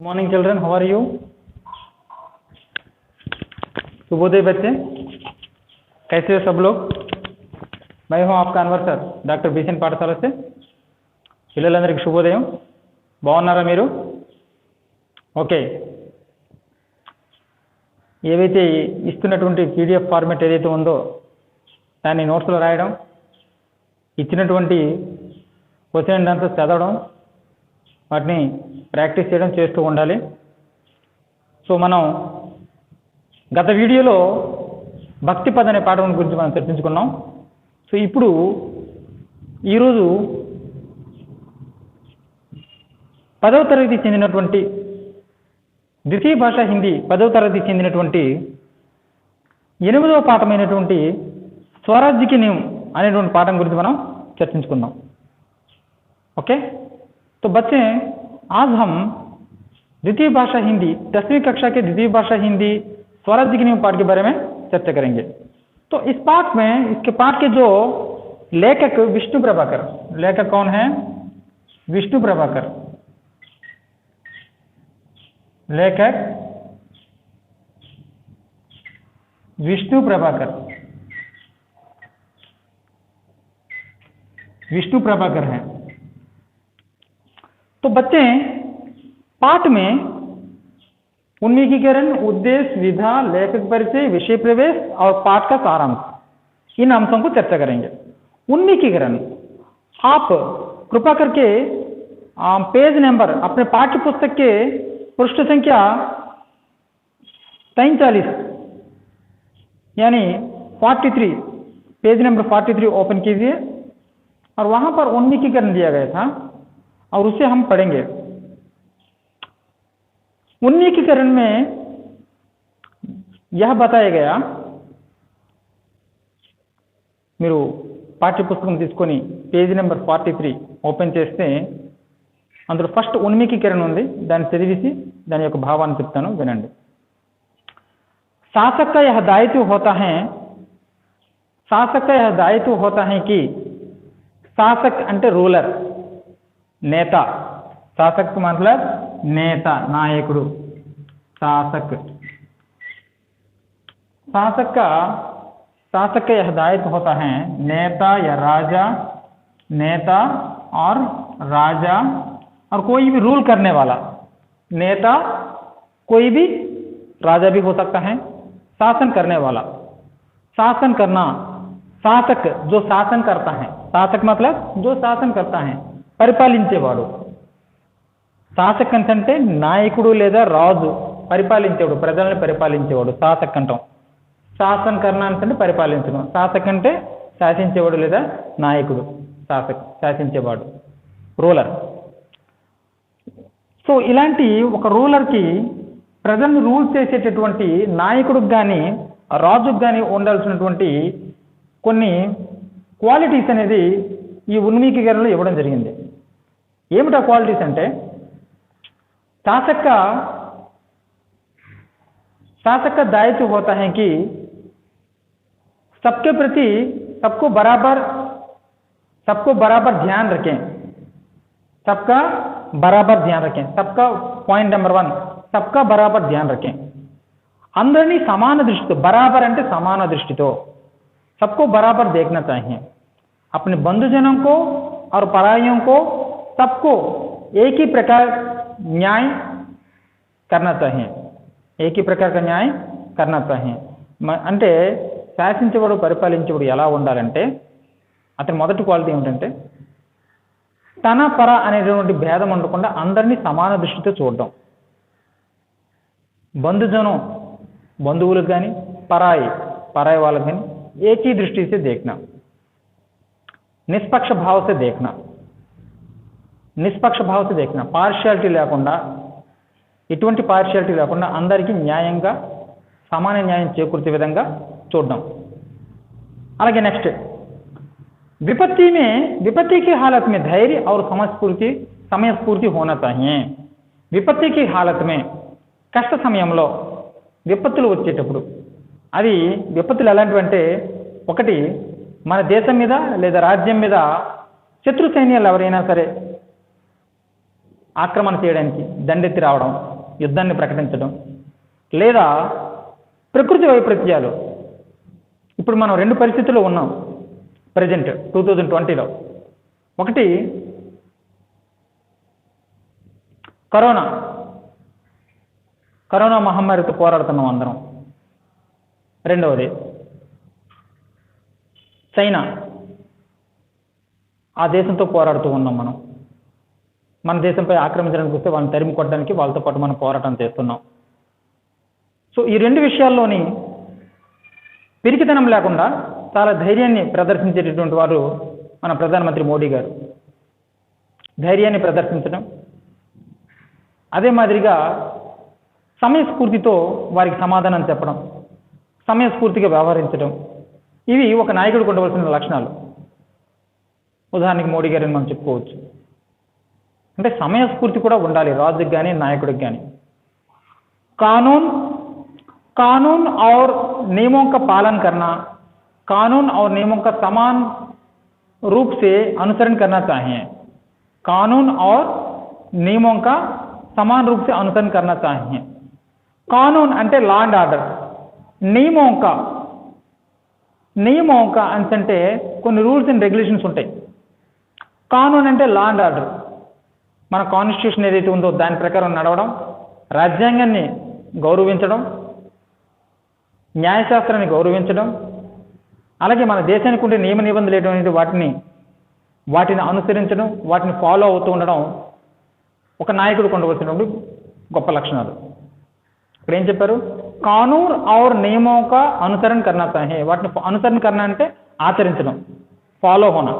Good morning children, how are you? शुभोदय बच्चे, कैसे हो सब लोग? मैं हूं आपका अनवर सर, డాక్టర్ బీసెన్ పాఠశాల से। పిల్లలందరికీ శుభోదయం। బాగున్నారా మీరు? ఓకే, ఏవైతే ఇస్తున్నటువంటి పీడిఎఫ్ ఫార్మాట్ ఏదైతే ఉందో దాన్ని నోట్స్లో రాయడం, ఇచ్చినటువంటి క్వశ్చన్ అండ్ ఆన్సర్స్ చదవడం, వాటిని ప్రాక్టీస్ చేయడం చేస్తూ ఉండాలి। సో మనం గత వీడియోలో భక్తి పద్ అనే పాఠం గురించి మనం చర్చించుకున్నాం। సో ఇప్పుడు ఈరోజు 10వ తరగతి చెందినటువంటి ద్వితీయ భాష హిందీ 10వ తరగతి చెందినటువంటి 8వ పాఠమైనటువంటి స్వరాజ్య की नींव అనేటువంటి పాఠం గురించి మనం చర్చించుకుందాం। ओके, तो बच्चे आज हम द्वितीय भाषा हिंदी 10वीं कक्षा के द्वितीय भाषा हिंदी स्वराज्य की नींव पाठ के बारे में चर्चा करेंगे। तो इस पाठ में, इसके पाठ के जो लेखक विष्णु प्रभाकर, लेखक कौन है? विष्णु प्रभाकर, लेखक विष्णु प्रभाकर, विष्णु प्रभाकर हैं। तो बच्चे पाठ में उन्मीकीकरण, उद्देश्य, विधा, लेखक परिचय, विषय प्रवेश और पाठ का सारांश, इन अंशों को चर्चा करेंगे। उन्मीकीकरण, आप कृपा करके पेज नंबर, अपने पाठ्य पुस्तक के पृष्ठ संख्या 43 यानी 43, पेज नंबर 43 ओपन कीजिए और वहां पर उन्मीकीकरण दिया गया था और उसे हम पढ़ेंगे। उन्मीकीकरण में यह बताया गया, మీరు పాఠ్య పుస్తకం తీసుకొని పేజ్ నెంబర్ 43 ఓపెన్ చేస్తే అందులో ఫస్ట్ ఉన్మీకీకరణ ఉంది, దాన్ని చదివేసి దాని యొక్క భావాన్ని చెప్తాను, వినండి। शासक का यह दायित्व होता है, शासक का यह दायित्व होता है कि शासक అంటే రూలర్, నేత, शासक मतलब नेता, नायकुడు, शासक, शासक का यह दायित्व होता है नेता या राजा, नेता और राजा और कोई भी रूल करने वाला, नेता कोई भी राजा भी हो सकता है, शासन करने वाला, शासन करना, शासक जो शासन करता है, शासक मतलब जो शासन करता है, పరిపాలించేవాడు। శాసక్ అంటే నాయకుడు లేదా రాజు, పరిపాలించేవాడు, ప్రజల్ని పరిపాలించేవాడు శాసక్ అంటాం। శాసన్ కర్ణ అంటే పరిపాలించడం, శాసక్ అంటే శాసించేవాడు లేదా నాయకుడు, శాసక్ శాసించేవాడు, రూలర్। సో ఇలాంటి ఒక రూలర్కి, ప్రజల్ని రూల్ చేసేటటువంటి నాయకుడికి కానీ రాజుకి కానీ ఉండాల్సినటువంటి కొన్ని క్వాలిటీస్ అనేది ఈ ఉన్మీకీకరణలో ఇవ్వడం జరిగింది। ఏమిటా క్వాలిటీస్ అంటే, शासक का दायित्व होता है कि सबके प्रति सबको बराबर ध्यान रखें, सबका बराबर ध्यान रखें, सबका पॉइंट नंबर 1, सबका बराबर ध्यान रखें। अंदरनी समान दृष्टि, बराबर అంటే समान दृष्टितो सबको बराबर देखना चाहिए, अपने बंधुजनों को और पराइयों को सबको एक ही प्रकार न्याय करना चाहिए, एक ही प्रकार का न्याय करना चाहिए। అంటే శాసించేవాడు పరిపాలించేవాడు ఎలా ఉండాలంటే, అతని మొదటి క్వాలిటీ ఏమిటంటే తన పర అనేటువంటి భేదం ఉండకుండా అందరినీ సమాన దృష్టితో చూడడం, బంధుజనం బంధువులకు కానీ పరాయి వాళ్ళకి కానీ एक ही दृष्टि से देखना, निष्पक्ष भाव से देखना, నిష్పక్ష భావత देखना, పార్షియాలిటీ లేకుండా, ఎటువంటి పార్షియాలిటీ లేకుండా అందరికీ న్యాయంగా సమాన న్యాయం చేకూర్చే విధంగా చూడడం। అలాగే నెక్స్ట్, विपत्ति की हालत में धैर्य और समयस्फूर्ति होना चाहिए। विपत्ति की हालत में, కష్ట సమయంలో, విపత్తులు వచ్చేటప్పుడు, అది విపత్తులు ఎలాంటివంటే, ఒకటి మన దేశం మీద లేదా రాజ్యం మీద శత్రు సైన్యాలు ఎవరైనా సరే ఆక్రమణ చేయడానికి దండెత్తి రావడం, యుద్ధాన్ని ప్రకటించడం, లేదా ప్రకృతి వైపరీత్యాలు. ఇప్పుడు మనం రెండు పరిస్థితుల్లో ఉన్నాం ప్రజెంట్ 2020లో. ఒకటి కరోనా మహమ్మారితో పోరాడుతున్నాం అందరం. రెండవది చైనా, ఆ దేశంతో పోరాడుతూ ఉన్నాం మనం. మన దేశంపై ఆక్రమించడానికి వస్తే వాళ్ళని తరిమి కొట్టడానికి వాళ్ళతో పాటు మనం పోరాటం చేస్తున్నాం. సో ఈ రెండు విషయాల్లోని పిరికితనం లేకుండా చాలా ధైర్యాన్ని ప్రదర్శించేటటువంటి వారు మన ప్రధానమంత్రి మోడీ గారు. ధైర్యాన్ని ప్రదర్శించడం, అదే మాదిరిగా సమయస్ఫూర్తితో వారికి సమాధానం చెప్పడం, సమయస్ఫూర్తిగా వ్యవహరించడం, ఇవి ఒక నాయకుడికి ఉండవలసిన లక్షణాలు. ఉదాహరణకి మోడీ గారిని మనం చెప్పుకోవచ్చు. అంటే సమయస్ఫూర్తి కూడా ఉండాలి రాజుకి కానీ నాయకుడికి కానీ. कानून और नियमों का पालन करना, कानून और नियमों का समान रूप से अनुसरण करना चाहिए. कानून और नियमों का समान रूप से अनुसरण करना चाहिए. कानून అంటే లా అండ్ ఆర్డర్, నియమం అంటే కొన్ని రూల్స్ అండ్ రెగ్యులేషన్స్ ఉంటాయి. కానూన్ అంటే లా అండ్ ఆర్డర్, మన కాన్స్టిట్యూషన్ ఏదైతే ఉందో దాని ప్రకారం నడవడం, రాజ్యాంగాన్ని గౌరవించడం, న్యాయశాస్త్రాన్ని గౌరవించడం, అలాగే మన దేశానికి ఉండే నియమ నిబంధనలు ఏంటంటే వాటిని అనుసరించడం, వాటిని ఫాలో అవుతూ ఉండడం ఒక నాయకుడికి ఉండవలసినటువంటి గొప్ప లక్షణాలు. ఇక్కడ ఏం చెప్పారు? కానూన్ और नियमों का अनुसरण करना चाहिए. వాటిని అనుసరణ करना అంటే ఆచరించడం, ఫాలో होना.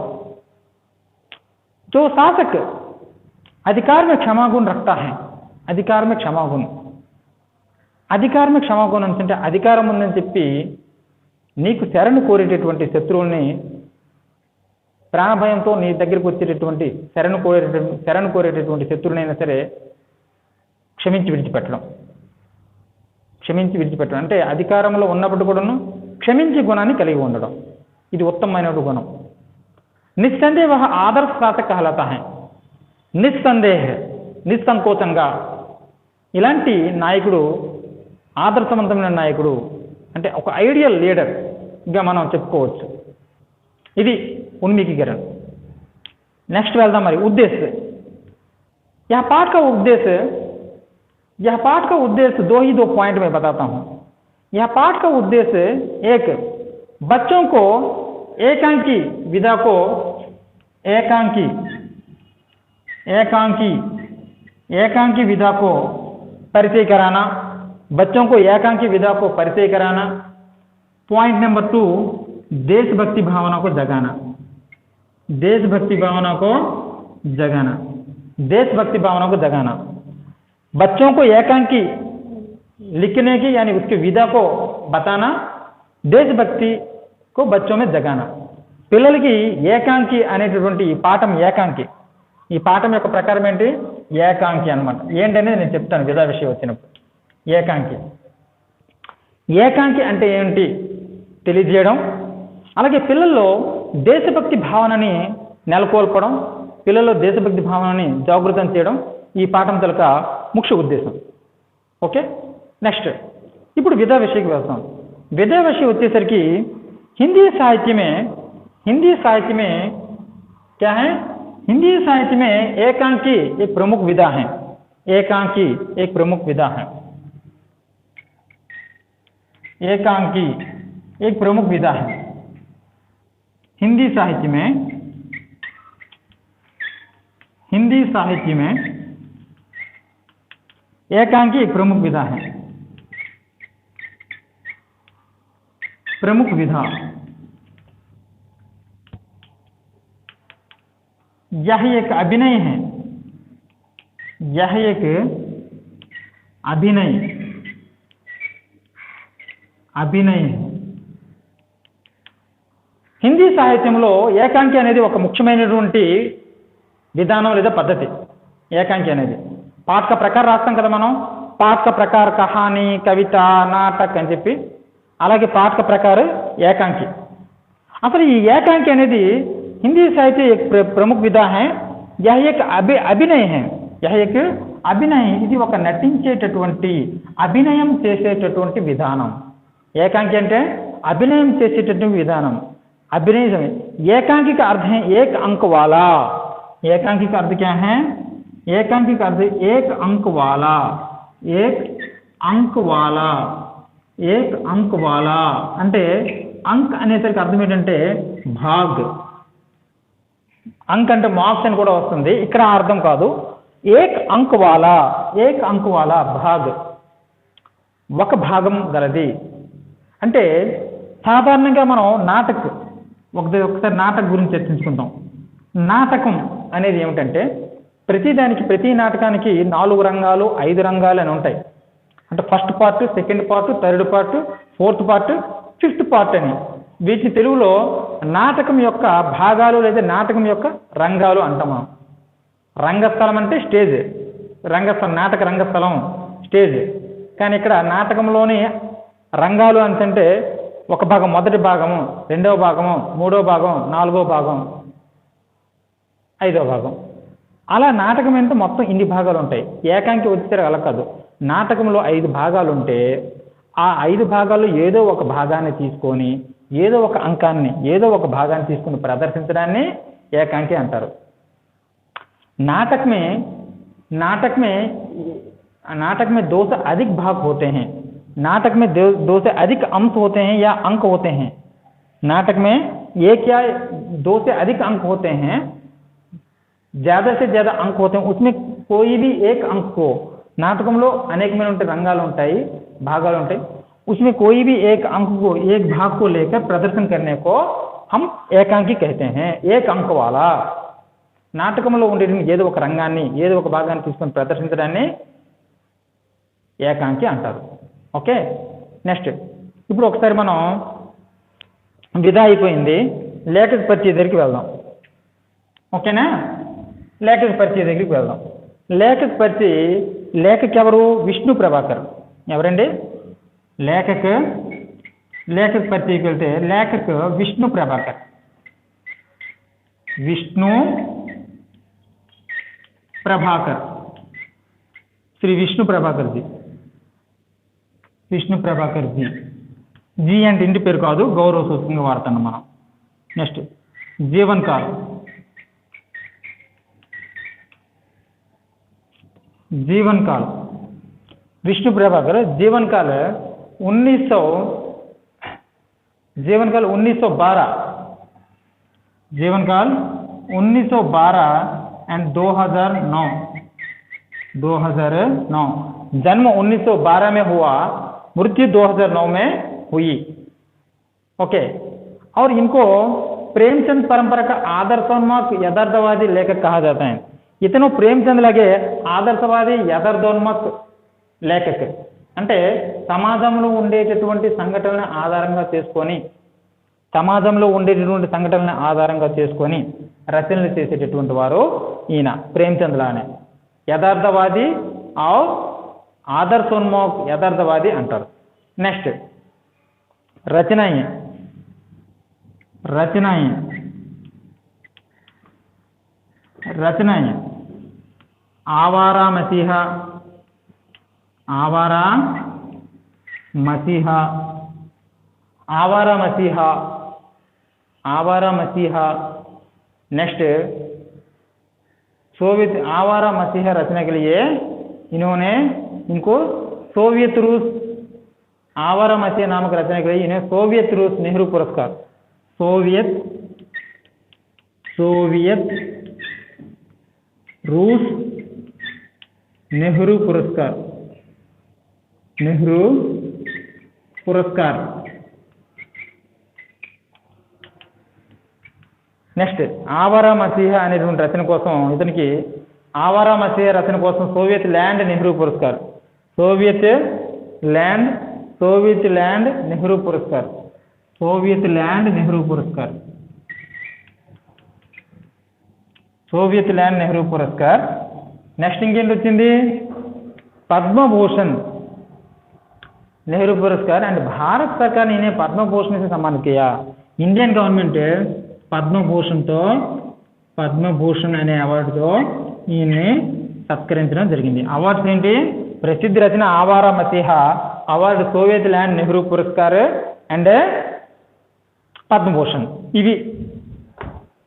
जो शासक अधिकार में क्षमा गुण रखता है, अधिकार में क्षमा गुण అంటే అధికారం ఉందని చెప్పి నీకు శరణు కోరేటటువంటి శత్రువుల్ని, ప్రాణభయంతో నీ దగ్గరికి వచ్చేటటువంటి శరణు కోరేటటువంటి శత్రువునైనా సరే క్షమించి విడిచిపెట్టడం అంటే అధికారంలో ఉన్నప్పుడు కూడాను క్షమించే గుణాన్ని కలిగి ఉండడం. ఇది ఉత్తమమైన గుణం. నిస్సందేహ వహ ఆదర్శ శాసక कहलाता है. నిస్సంకోచంగా ఇలాంటి నాయకుడు ఆదర్శవంతమైన నాయకుడు, అంటే ఒక ఐడియల్ లీడర్గా మనం చెప్పుకోవచ్చు. ఇది ఉన్ముఖీకరణ. నెక్స్ట్ వెళ్దాం. మరి ఉద్దేశ్య, यह पाठ का उद्देश्य दो पॉइंट में बताता हूँ. यह पाठ का उद्देश्य एक, बच्चों को एकांकी विधा को परिचय कराना, बच्चों को एकांकी विधा को परिचय कराना. पॉइंट नंबर 2, देशभक्ति भावना को जगाना. बच्चों को एकांकी लिखने की यानी उसके विधा को बताना, देशभक्ति को बच्चों में जगाना. పిల్లలకి ఏకాంకి అనేటటువంటి ఈ పాఠం యొక్క ప్రకారం ఏంటి? ఏకాంకి అన్నమాట. ఏంటనేది నేను చెప్తాను విధా విషయం వచ్చినప్పుడు. ఏకాంకి అంటే ఏంటి తెలియజేయడం, అలాగే పిల్లల్లో దేశభక్తి భావనని నెలకొల్పడం, పిల్లల్లో దేశభక్తి భావనని జాగృతం చేయడం ఈ పాఠం తలక ముఖ్య ఉద్దేశం. ఓకే, నెక్స్ట్ ఇప్పుడు విధా విషయకి వెళ్తాం. విధా విషయం వచ్చేసరికి हिंदी साहित्य में क्या है? हिंदी साहित्य में एकांकी एक प्रमुख विधा है. एकांकी एक प्रमुख विधा है. हिंदी साहित्य में एकांकी एक प्रमुख विधा है. प्रमुख विधा यह एक अभिनय है. హిందీ సాహిత్యంలో ఏకాంకి అనేది ఒక ముఖ్యమైనటువంటి విధానం లేదా పద్ధతి. ఏకాంకి అనేది పాఠక ప్రకారం రాస్తాం కదా మనం. పాఠక ప్రకార కహాని, కవిత, నాటక్ అని చెప్పి, అలాగే పాఠక ప్రకార ఏకాంకి. అసలు ఈ ఏకాంకి అనేది हिंदी साहित्य एक प्रमुख विधा है. यह एक अभिनय है. यह एक అభినయం, ఇది ఒక నటించేటటువంటి అభినయం చేసేటటువంటి విధానం. ఏకాంకి అంటే అభినయం చేసేటటువంటి విధానం. अभिनय एकांकी का अर्थ है एक अंक वाला. एकांकी का अर्थ क्या है? एकांकी का अर्थ एक अंक वाला, एक अंक वाला, एक अंक वाला అంటే అంక్ అనేసరికి అర్థం ఏంటంటే భాగ్. అంక్ అంటే మార్క్స్ అని కూడా వస్తుంది, ఇక్కడ అర్థం కాదు. ఏక్ అంక్ వాలా, ఏక్ అంక్ వాలా భాగ్, ఒక భాగం గలది. అంటే సాధారణంగా మనం ఒకసారి నాటకం గురించి చర్చించుకుందాం. నాటకం అనేది ఏమిటంటే ప్రతి నాటకానికి 4 రంగాలు 5 రంగాలు అని ఉంటాయి. అంటే first part, second part, third part, fourth part, fifth part అని. వీటిని తెలుగులో నాటకం యొక్క భాగాలు లేదా నాటకం యొక్క రంగాలు అంటాం మనం. రంగస్థలం అంటే స్టేజ్, రంగస్థలం, నాటక రంగస్థలం స్టేజ్. కానీ ఇక్కడ నాటకంలోని రంగాలు అంటే ఒక భాగం, మొదటి భాగము, రెండవ భాగము, మూడవ భాగం, నాలుగవ భాగం, ఐదవ భాగం, అలా నాటకం అంటే మొత్తం ఇన్ని భాగాలు ఉంటాయి. ఏకాంకి వచ్చేసరికి అలా కాదు. నాటకంలో 5 భాగాలు ఉంటే ఆ 5 భాగాల్లో ఏదో ఒక భాగాన్ని తీసుకొని, ఏదో ఒక అంకాన్ని, ఏదో ఒక భాగాన్ని తీసుకుని ప్రదర్శించడాన్ని ఏకాంకి అంటారు. नाटक में 2 से अधिक भाग होते हैं. नाटक में 2 से अधिक अंश होते हैं या अंक होते हैं. नाटक में 1 या 2 से अधिक अंक होते हैं, ज़्यादा से ज़्यादा अंक होते हैं. उसमें कोई भी एक अंक को, నాటకంలో అనేకమైన రంగాలు ఉంటాయి, భాగాలు ఉంటాయి. उसमें कोई भी एक अंक को, एक भाग को लेकर प्रदर्शन करने को हम एकांकी कहते हैं. एक अंक वाला. నాటకంలో ఉండే ఏదో ఒక రంగాన్ని, ఏదో ఒక భాగాన్ని తీసుకొని ప్రదర్శించడాన్ని ఏకాంకి అంటారు. ఓకే, నెక్స్ట్ ఇప్పుడు ఒకసారి మనం విధ అయిపోయింది, లేఖక పరిచయ దగ్గరికి వెళ్దాం. ఓకేనా? లేఖక పరిచయ దగ్గరికి వెళ్దాం. లేఖక్ ఎవరు? విష్ణు ప్రభాకర్. ఎవరండి? లేఖక్ పరిచయకి వెళ్తే లేఖక్ విష్ణు ప్రభాకర్. విష్ణు ప్రభాకర్, శ్రీ విష్ణు ప్రభాకర్ జీ. విష్ణు ప్రభాకర్ జీ. జీ అంటే ఇంటి పేరు కాదు, గౌరవ సూచకంగా వాడుతున్నాం మనం. నెక్స్ట్ జీవన్ కాల్. जीवन काल विष्णु प्रभाकर. जीवन काल 1912. जीवन काल 1912 एंड 2009. जन्म 1912 में हुआ, मृत्यु 2009 में हुई. ओके, और इनको प्रेमचंद परंपरा का आदर्शोन्मुख यथार्थवादी लेखक कहा जाता है. ఇతను ప్రేమచంద్ లాగే ఆదర్శవాది యథార్థోన్ముఖ లేఖక్. అంటే సమాజంలో ఉండేటటువంటి సంఘటనలను ఆధారంగా చేసుకొని రచనలు చేసేటటువంటి వారు ఈయన ప్రేమచంద్ లానే. యథార్థవాది ఆదర్శోన్ముఖ యథార్థవాది అంటారు. నెక్స్ట్ रचनाएं. आवारा मसीहा. नेक्स्ट सोवियत आवारा मसीहा रचना के लिए इनको सोवियत रूस, आवारा मसीहा नामक रचना के लिए इन्हें सोवियत रूस नेहरू पुरस्कार, सोवियत रूस नेहरू पुरस्कार. నెక్స్ట్ ఆవారా మసీహా అనేటువంటి రచన కోసం ఇతనికి ఆవారా మసీహా రచన కోసం సోవియట్ ల్యాండ్ నెహ్రూ పురస్కార్, సోవియట్ ల్యాండ్ నెహ్రూ పురస్కార్, సోవియట్ ల్యాండ్ నెహ్రూ పురస్కార్, సోవియట్ ల్యాండ్ నెహ్రూ పురస్కార్. నెక్స్ట్ ఇంకేంటి వచ్చింది? पद्मभूषण नेहरू पुरस्कार. एंड भारत सरकार ने इन्हें पद्मभूषण से सम्मानित किया. इंडियन गवर्नमेंट पद्मभूषण अने अवार्ड तो इन्हें సత్కరించడం జరిగింది. అవార్డ్స్ ఏంటి? ప్రసిద్ధ రచన Awara Masiha award, Soviet land Nehru Puraskar and Padma Bhushan. ఇవి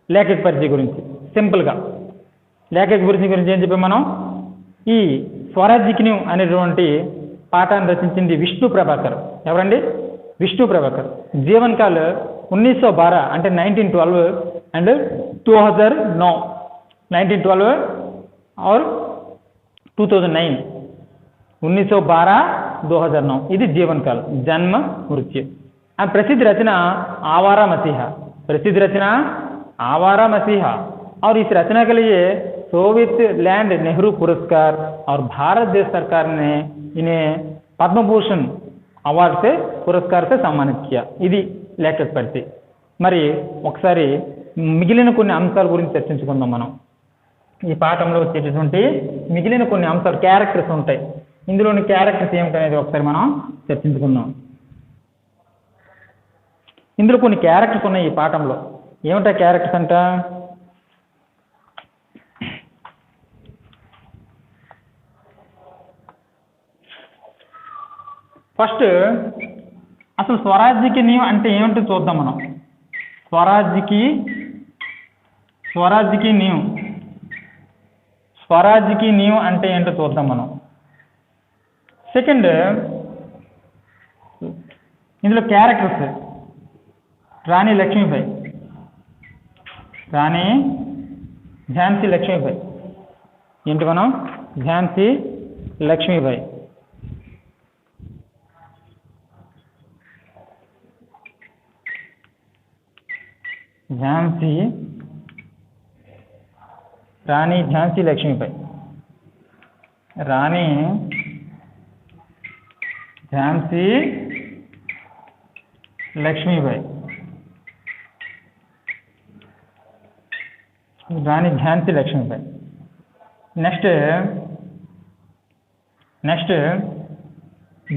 లేఖక పరిచయం గురించి సింపుల్గా. లేఖక పరిచయం గురించి ఏం చెప్పాం మనం? ఈ స్వరాజ్యకి నీవు అనేటువంటి పాఠాన్ని రచించింది విష్ణు ప్రభాకర్. ఎవరండి? విష్ణు ప్రభాకర్. జీవన్ కాల్ 1912 అంటే 1912 అండ్ 2009, 1912 और 2009, 1912 2009 ఇది జీవన్ కాల్, జన్మ మృత్యు. ఆ ప్రసిద్ధ రచన आवारा मसीहा, प्रसिद्ध रचना आवारा मसीहा और इस रचना के लिए सोवियत लैंड नेहरू पुरस्कार और भारत देश सरकार ने इन्हें पद्म भूषण अवार्ड से पुरस्कार से सम्मानित किया. ఇది లేఖక పరిచయం. మరి ఒకసారి మిగిలిన కొన్ని అంశాల గురించి చర్చించుకుందాం మనం. ఈ పాఠంలో వచ్చేటటువంటి మిగిలిన కొన్ని అంశాలు, క్యారెక్టర్స్ ఉంటాయి. ఇందులోని క్యారెక్టర్స్ ఏమిటనేది ఒకసారి మనం చర్చించుకుందాం. ఇందులో కొన్ని క్యారెక్టర్స్ ఉన్నాయి ఈ పాఠంలో. ఏమిటా క్యారెక్టర్స్ అంట? ఫస్ట్ అసలు స్వరాజ్యకి నీవు అంటే ఏమిటో చూద్దాం మనం. స్వరాజ్యకి నీవు అంటే ఏంటో చూద్దాం మనం. సెకండ్, ఇందులో క్యారెక్టర్స్ రాణి లక్ష్మీబాయి, రాణి ఝాన్సీ లక్ష్మీబాయి. ఏంటి మనం? ఝాన్సీ లక్ష్మీబాయి. ఝాన్సీ, రాణి ఝాన్సీ లక్ష్మీబాయి, రాణి ఝాన్సీ లక్ష్మీబాయి, రాణి ఝాన్సీ లక్ష్మీబాయి. నెక్స్ట్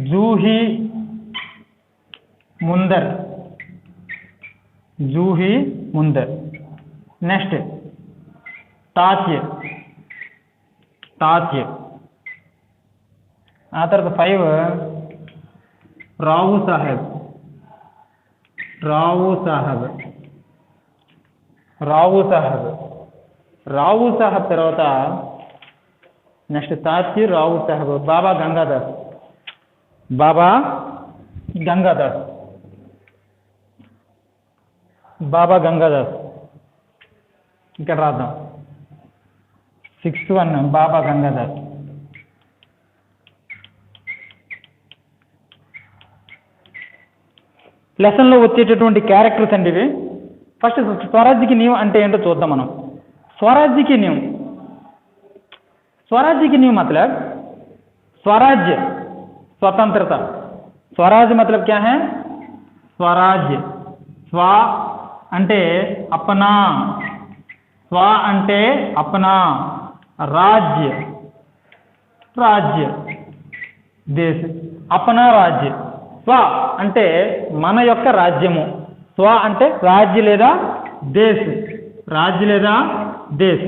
జూహీ ముందర్, జూహీ ముందర్. నెక్స్ట్ తాత్య, ఆ తర్వాత 5 రావు సాహెబ్, రావు సాహెబ్ తర్వాత నెక్స్ట్ తాత్య, రావు సాహెబ్, బాబా గంగాదాస్, ఇక్కడ రాద్దాం. 6th one బాబా గంగాదాస్. లెసన్లో వచ్చేటటువంటి క్యారెక్టర్స్ అండి ఇవి. ఫస్ట్ స్వరాజ్యకి నీవు అంటే ఏంటో చూద్దాం మనం. स्वराज्य की नींव मतलब स्वराज्य, स्वतंत्रता. स्वराज्य मतलब क्या है? स्वराज्य, स्व अंटे अपना, स्व अंटे अपना, राज्य राज्य देश, अपना राज्य. स्व अंटे मन యొక్క రాజ్యము, స్వ అంటే राज्य లేదా देश, राज्य లేదా देश.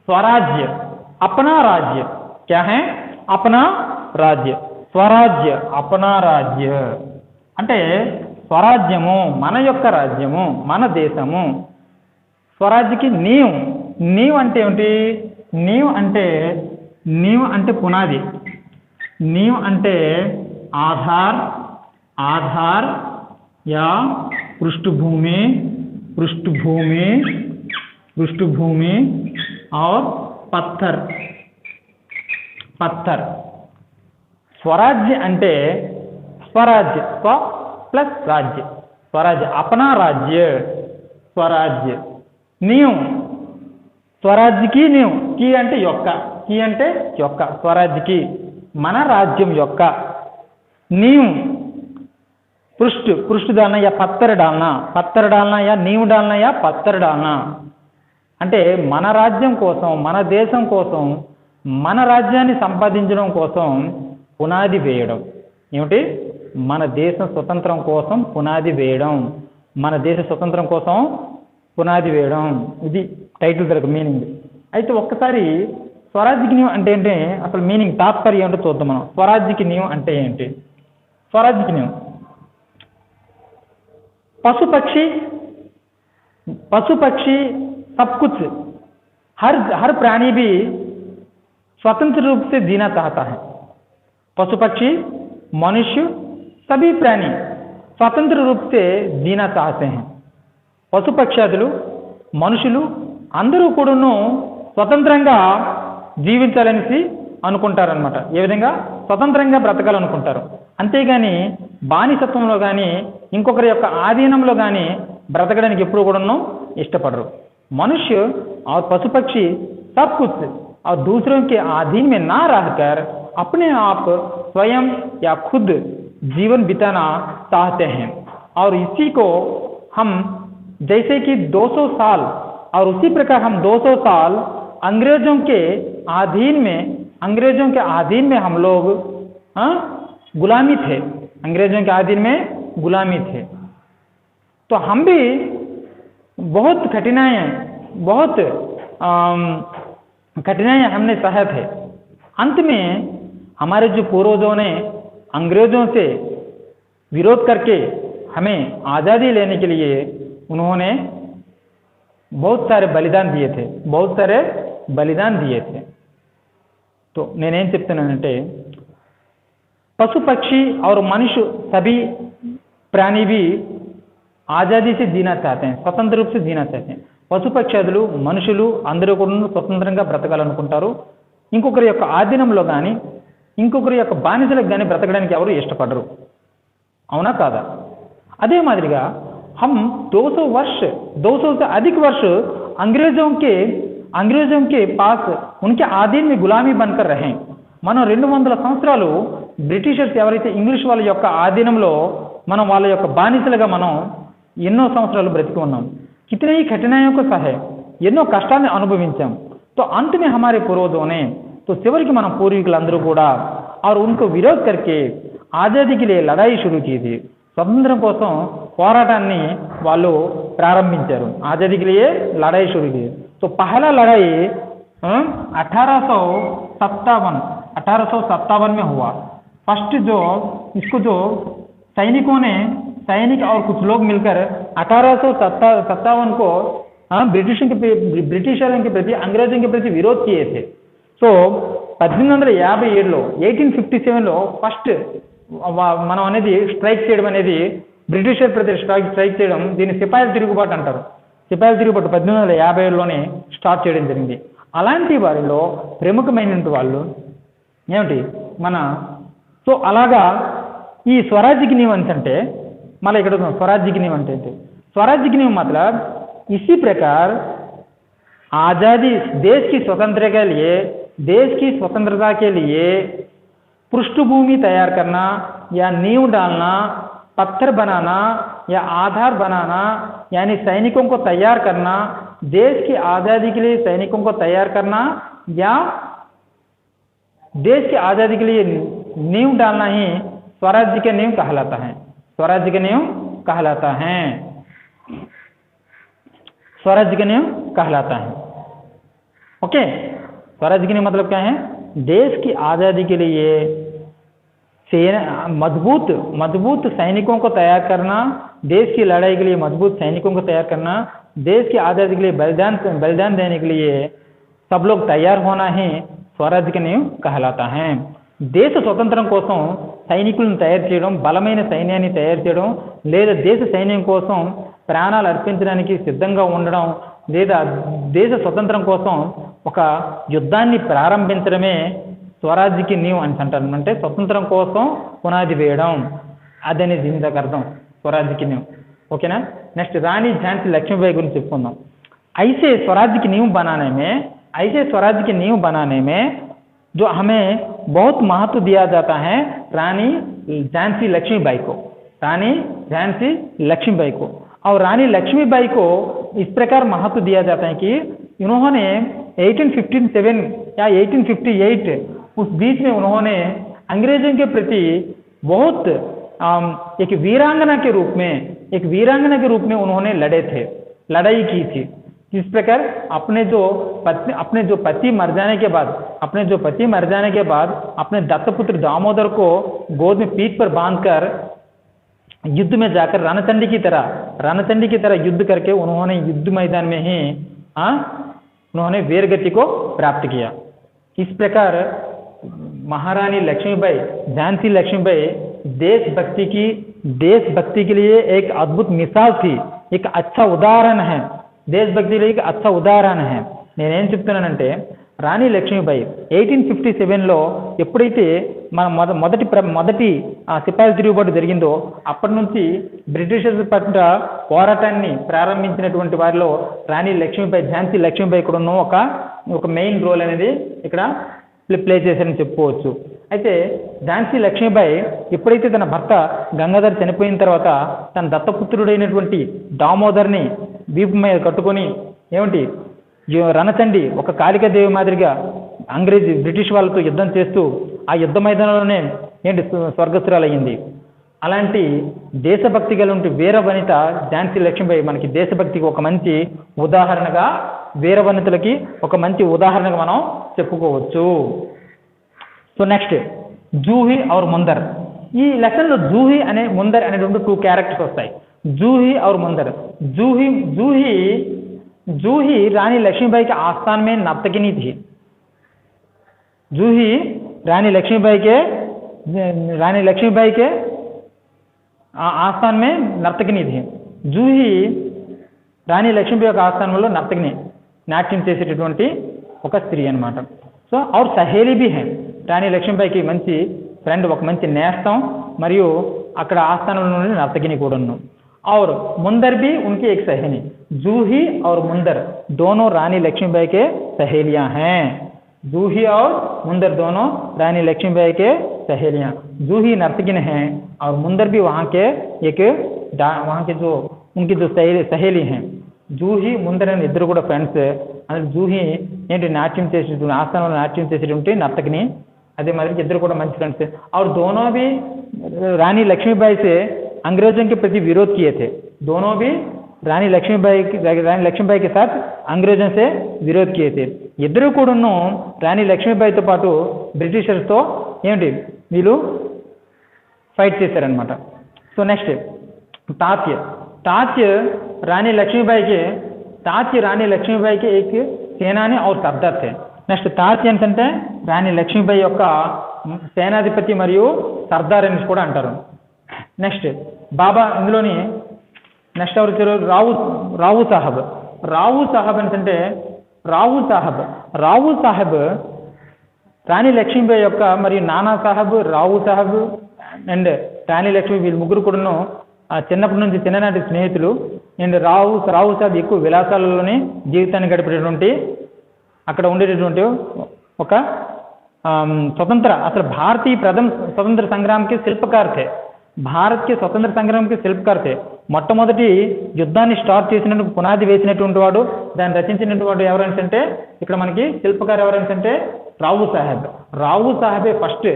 स्वराज्य अपना राज्य क्या है? अपना राज्य. स्वराज्य अपना राज्य అంటే స్వరాజ్యము మన యొక్క రాజ్యము, మన దేశము. స్వరాజ్యకి నీవ్, నీవ్ అంటే ఏమిటి? నీవ్ అంటే పునాది, నీవ్ అంటే आधार, आधार या पृष्ठभूमि, पृष्ठभूमि, पृष्ठभूमि और पत्थर, पत्थर. स्वराज्य అంటే स्वराज्य, स्व प्लस राज्य, स्वराज्य अपना राज्य, स्वराज्य. नीव, स्वराज्य की नीव, की అంటే యొక్క, की అంటే యొక్క, स्वराज्य की మన రాజ్యం యొక్క. नीव पृष्ठ, पृष्ठ डालना या पत्थर डालना, पत्थर डालना या नीव डालना या पत्थर डालना. అంటే మన రాజ్యం కోసం, మన దేశం కోసం, మన రాజ్యాన్ని సంపాదించడం కోసం పునాది వేయడం. ఏమిటి? మన దేశం స్వతంత్రం కోసం పునాది వేయడం, మన దేశ స్వతంత్రం కోసం పునాది వేయడం. ఇది టైటిల్ దగ్గర మీనింగ్. అయితే ఒక్కసారి స్వరాజ్యకి నియమం అంటే ఏంటి, అసలు మీనింగ్ తాత్పర్యం ఏంటో చూద్దాం మనం. స్వరాజ్యకి నియమం అంటే ఏంటి? స్వరాజ్యకి నియమం पशु पक्षी सब कुछ हर प्राणी भी स्वतंत्र रूप से जीना चाहता है. पशु पक्षी मनुष्य सभी प्राणी स्वतंत्र रूप से जीना चाहते हैं. పశు పక్షాదులు మనుషులు అందరూ కూడాను స్వతంత్రంగా జీవించాలనేసి అనుకుంటారనమాట. ఏ విధంగా స్వతంత్రంగా బ్రతకాలనుకుంటారు. అంతేగాని బానిసత్వంలో కానీ ఇంకొకరి యొక్క ఆధీనంలో కానీ బ్రతకడానికి ఎప్పుడు కూడాను ఇష్టపడరు. मनुष्य और पशु पक्षी सब कुछ और दूसरों के अधीन में ना रहकर अपने आप स्वयं या खुद जीवन बिताना चाहते हैं. और इसी को हम जैसे कि 200 साल और उसी प्रकार हम 200 साल अंग्रेजों के अधीन में हम लोग गुलामी थे. अंग्रेजों के अधीन में गुलामी थे. तो हम भी बहुत कठिनाइयाँ हमने सहा थे. अंत में हमारे जो पूर्वजों ने अंग्रेजों से विरोध करके हमें आज़ादी लेने के लिए उन्होंने बहुत सारे बलिदान दिए थे. तो నేనేం చెప్తున్నానంటే पशु पक्षी और मनुष्य सभी प्राणी भी ఆజాదీ से जीना चाहते हैं, स्वतंत्र रूप से जीना चाहते हैं. పశు పక్షాదులు మనుషులు అందరూ కూడా స్వతంత్రంగా బ్రతకాలనుకుంటారు. ఇంకొకరి యొక్క ఆధీనంలో కానీ ఇంకొకరి యొక్క బానిసలకు కానీ బ్రతకడానికి ఎవరు ఇష్టపడరు. అవునా కాదా? అదే మాదిరిగా हम 200 से अधिक वर्ष अंग्रेजों के पास उनके आधीन में गुलामी बनकर रहे. మనం 200 సంవత్సరాలు బ్రిటిషర్స్ ఎవరైతే ఇంగ్లీష్ వాళ్ళ యొక్క ఆధీనంలో మనం వాళ్ళ యొక్క బానిసలుగా మనం ఎన్నో సంవత్సరాలు బ్రతికి ఉన్నాం. कितने ही कठिनाइयों को सहे, ఎన్నో కష్టాన్ని అనుభవించాం. तो अंत में हमारे पूर्वजों ने तो చివరికి మన పూర్వీకులందరూ కూడా और उनको विरोध करके आज़ादी के लिए लड़ाई शुरू की थी. స్వతంత్రం కోసం పోరాటాన్ని వాళ్ళు ప్రారంభించారు. आज़ादी के लिए लड़ाई शुरू की. तो पहला लड़ाई 1857 में हुआ. फर्स्ट जो सैनिक और कुछ लोग मिलकर 1857 को ब्रिटिशरों के प्रति अंग्रेजों के प्रति विरोध किए थे. సో 1857లో 1857లో ఫస్ట్ మనం అనేది స్ట్రైక్ చేయడం అనేది బ్రిటిషర్ ప్రతి స్ట్రైక్ చేయడం దీన్ని సిపాయిల తిరుగుబాటు అంటారు. సిపాయిల తిరుగుబాటు 1857లోనే స్టార్ట్ చేయడం జరిగింది. అలాంటి వారిలో ప్రముఖమైన వాళ్ళు ఏమిటి సో అలాగా ఈ స్వరాజ్యకి నియమం అంటే మళ్ళీ ఇక్కడ స్వరాజ్యకి నియమం అంటే స్వరాజ్యకి నియమం मतलब इसी प्रकार आज़ादी देश की स्वतंत्रता के लिए पृष्ठभूमि तैयार करना या नींव डालना, पत्थर बनाना या आधार बनाना, यानी सैनिकों को तैयार करना, देश की आज़ादी के लिए सैनिकों को तैयार करना या देश की आज़ादी के लिए नींव डालना ही स्वराज्य के नींव कहलाता है. स्वराज्य के नींव कहलाता है. स्वराज्य के नींव कहलाता है. ओके, स्वराज्य के नियम मतलब क्या है? देश की आज़ादी के लिए मजबूत सैनिकों को तैयार करना, देश की लड़ाई के लिए मजबूत सैनिकों को तैयार करना, देश की आज़ादी के लिए बलिदान देने के लिए सब लोग तैयार होना ही स्वराज्य के नियम कहलाता है. దేశ స్వతంత్రం కోసం సైనికులను తయారు చేయడం, బలమైన సైన్యాన్ని తయారు చేయడం, లేదా దేశ సైన్యం కోసం ప్రాణాలు అర్పించడానికి సిద్ధంగా ఉండడం, లేదా దేశ స్వతంత్రం కోసం ఒక యుద్ధాన్ని ప్రారంభించడమే స్వరాజ్యకి నీవు అని అంటారు. అంటే స్వతంత్రం కోసం పునాది వేయడం, అదని దీనికి అర్థం స్వరాజ్యకి నీవు. ఓకేనా? నెక్స్ట్ రాణి ఝాన్సీ లక్ష్మీబాయి గురించి చెప్పుకుందాం. ऐसे स्वराज्य की नींव बनाने में जो हमें बहुत महत्व दिया जाता है रानी झांसी लक्ष्मीबाई को. और रानी लक्ष्मीबाई को इस प्रकार महत्व दिया जाता है कि इन्होंने 1857 या 1858 उस बीच में उन्होंने अंग्रेजों के प्रति बहुत एक वीरांगना के रूप में उन्होंने लड़ाई की थी. इस प्रकार अपने जो पति मर जाने के बाद अपने दत्तपुत्र दामोदर को गोद में पीठ पर बांधकर युद्ध में जाकर रणचंडी की तरह युद्ध करके उन्होंने युद्ध मैदान में ही उन्होंने वीरगति को प्राप्त किया। इस प्रकार महारानी लक्ष्मीबाई, झांसी लक्ष्मीबाई देशभक्ति के लिए एक अद्भुत मिसाल थी, एक अच्छा उदाहरण है। देशभक्ति के लिए एक अच्छा उदाहरण है। నేనేం చెప్తున్నానంటే రాణి లక్ష్మీబాయి 1857లో ఎప్పుడైతే మన మొదటి సిపాయి తిరుగుబాటు జరిగిందో అప్పటి నుంచి బ్రిటిషర్స్ పట్ల పోరాటాన్ని ప్రారంభించినటువంటి వారిలో రాణి లక్ష్మీబాయి, ఝాన్సీ లక్ష్మీబాయి కూడా ఒక మెయిన్ రోల్ అనేది ఇక్కడ ప్లే చేశారని చెప్పుకోవచ్చు। అయితే ఝాన్సీ లక్ష్మీబాయి ఎప్పుడైతే తన భర్త గంగాధర్ చనిపోయిన తర్వాత తన దత్తపుత్రుడైనటువంటి దామోదర్ని వీపు మీద కట్టుకొని రణచండి ఒక కాళికాదేవి మాదిరిగా బ్రిటిష్ వాళ్ళతో యుద్ధం చేస్తూ ఆ యుద్ధ మైదానంలోనే స్వర్గస్థురాలయ్యింది। అలాంటి దేశభక్తి గల వీర వనిత ఝాన్సీ లక్ష్మీబాయి మనకి దేశభక్తికి ఒక మంచి ఉదాహరణగా, వీర వనితలకి ఒక మంచి ఉదాహరణగా మనం చెప్పుకోవచ్చు। సో నెక్స్ట్ జూహి और ముందర్। ఈ లెసన్లో జూహి అనే ముందర్ అనేటువంటి 2 క్యారెక్టర్స్ వస్తాయి। जूही और मुंदर। जूही रानी लक्ष्मीबाई के आस्थान में नर्तकिनी थी। जूही रानी लक्ष्मीबाई के आस्थान में नर्तकिनी थी। जूही रानी लक्ष्मीबाई के आस्थान में नर्तकिनी नाट्యం చేసేటటువంటి ఒక స్త్రీ అన్నమాట। సో और सहेली भी है। रानी लक्ष्मीबाई की మంచి ఫ్రెండ్, ఒక మంచి నేస్తం, మరియు అక్కడ ఆస్థానంలో నుండి నర్తకిని కూడాను। और मुंदर भी उनकी एक सहेली। जूही और मुंदर दोनों रानी लक्ष्मीबाई के सहेलियां हैं। जूही और मुंदर दोनों रानी लक्ष्मीबाई के सहेलियां। जूही नर्तकिन हैं और मुंदर भी वहाँ के जो उनकी जो सहेली हैं। जूही मुंदर अने इద్దరు కూడా ఫ్రెండ్స్। అంటే జూహి నాట్యం చేసేటువంటి ఆస్థానంలో నాట్యం చేసేటువంటి నర్తకిని, అదే మాదిరి ఇద్దరు కూడా మంచి ఫ్రెండ్స్। और दोनों भी रानी लक्ष्मीबाई से अंग्रेजों के प्रति विरोध किए थे। दोनों भी रानी लक्ष्मीबाई के साथ अंग्रेजों से विरोध किए थे। इద్దరు కూడాను రాణి లక్ష్మీబాయితో పాటు బ్రిటిషర్స్తో వీళ్ళు ఫైట్ చేశారనమాట। సో నెక్స్ట్ तात्य रानी लक्ष्मीबाई के एक सेनानी और सरदार थे। నెక్స్ట్ తాత్య అంటే రాణి లక్ష్మీబాయి యొక్క సేనాధిపతి మరియు సర్దార్ అని కూడా అంటారు। నెక్స్ట్ బాబా, ఇందులోని నెక్స్ట్ ఎవరు వచ్చారు? రావు సాహబ్ అంటే రావు సాహబ్ రాణి లక్ష్మీబాయి యొక్క మరియు నానా సాహబ్, రావు సాహబ్ అండ్ రాణి లక్ష్మీ వీళ్ళు ముగ్గురు కూడాను చిన్నప్పటి నుంచి చిన్ననాటి స్నేహితులు। అండ్ రావు సాహబ్ ఎక్కువ విలాసాలలోనే జీవితాన్ని గడిపేటటువంటి, అక్కడ ఉండేటటువంటి ఒక అసలు భారతీయ స్వతంత్ర संग्राम के शिल्पकार थे। భారత్ के స్వతంత్ర సంగ్రామ్ के शिल्पकार थे। మొట్టమొదటి యుద్ధాన్ని స్టార్ట్ చేసినట్టు పునాది వేసినటువంటి వాడు, దాన్ని రచించినటువంటి వాడు ఎవరంటే ఇక్కడ మనకి శిల్పకారు ఎవరంటే రావు సాహెబే ఫస్ట్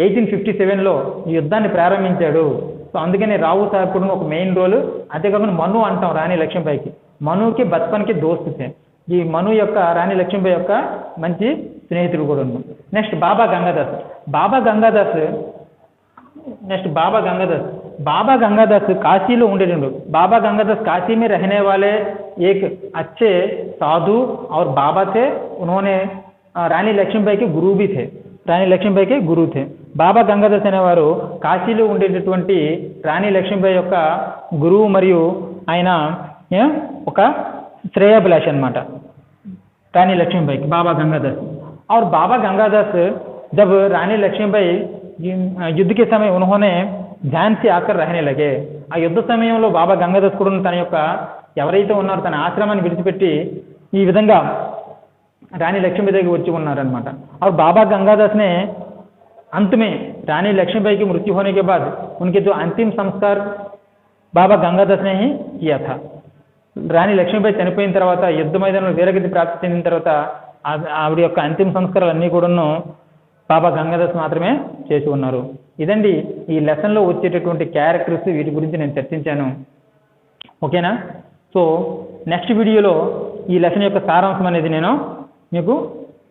1857లో ఈ యుద్ధాన్ని ప్రారంభించాడు। సో అందుకని రావు సాహెబ్ కూడా ఒక మెయిన్ రోల్। అంతేకాకుండా మను అంటాం రాణి లక్ష్మీబాయికి, మనుకి బచ్పన్కి దోస్తు थे। ఈ మను యొక్క రాణి లక్ష్మీబాయి యొక్క మంచి స్నేహితుడు కూడా ఉన్నాడు। నెక్స్ట్ బాబా गंगादास काशी लो ఉండేటండు। बाबा गंगादास काशी में रहने वाले एक अच्छे साधु और बाबा थे। उन्होंने रानी लक्ष्मीबाई के गुरु थे। बाबा गंगादास అనేవారు కాశీలో ఉండేటటువంటి రాణి లక్ష్మీబాయి యొక్క గురువు మరియు ఆయన ఒక శ్రేయాభిలాషి అన్నమాట रानी लक्ष्मीबाई की, बाबा गंगादास। और बाबा गंगादास जब रानी लक्ष्मीबाई युद्ध के समय उन्होंने झांसी आकर रहने लगे। आ युद्ध సమయంలో బాబా గంగాదాస్ కూడా తన యొక్క ఎవరైతే ఉన్నారో తన ఆశ్రమాన్ని విడిచిపెట్టి ఈ విధంగా రాణి లక్ష్మీబాయి దగ్గరికి వచ్చి ఉన్నారన్నమాట। और बाबा गंगादास ने अंत में रानी लक्ष्मीबाई की मृत्यु होने के बाद उनके जो अंतिम संस्कार बाबा गंगादास ने ही किया था। రాణి లక్ష్మీబాయి చనిపోయిన తర్వాత యుద్ధ మైదానంలో వీరగతి ప్రాప్తి చెందిన తర్వాత ఆవిడ యొక్క అంతిమ సంస్కారాలన్నీ కూడాను బాబా గంగాదాస్ మాత్రమే చేసి ఉన్నారు। ఇదండి ఈ లెసన్లో వచ్చేటటువంటి క్యారెక్టర్స్, వీటి గురించి నేను చర్చించాను। ఓకేనా? సో నెక్స్ట్ వీడియోలో ఈ లెసన్ యొక్క సారాంశం అనేది నేను మీకు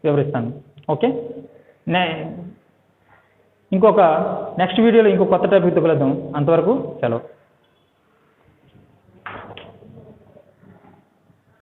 వివరిస్తాను. ఓకే, ఇంకొక నెక్స్ట్ వీడియోలో ఇంకో కొత్త టాపిక్తో కలుద్దాం. అంతవరకు సెలవు.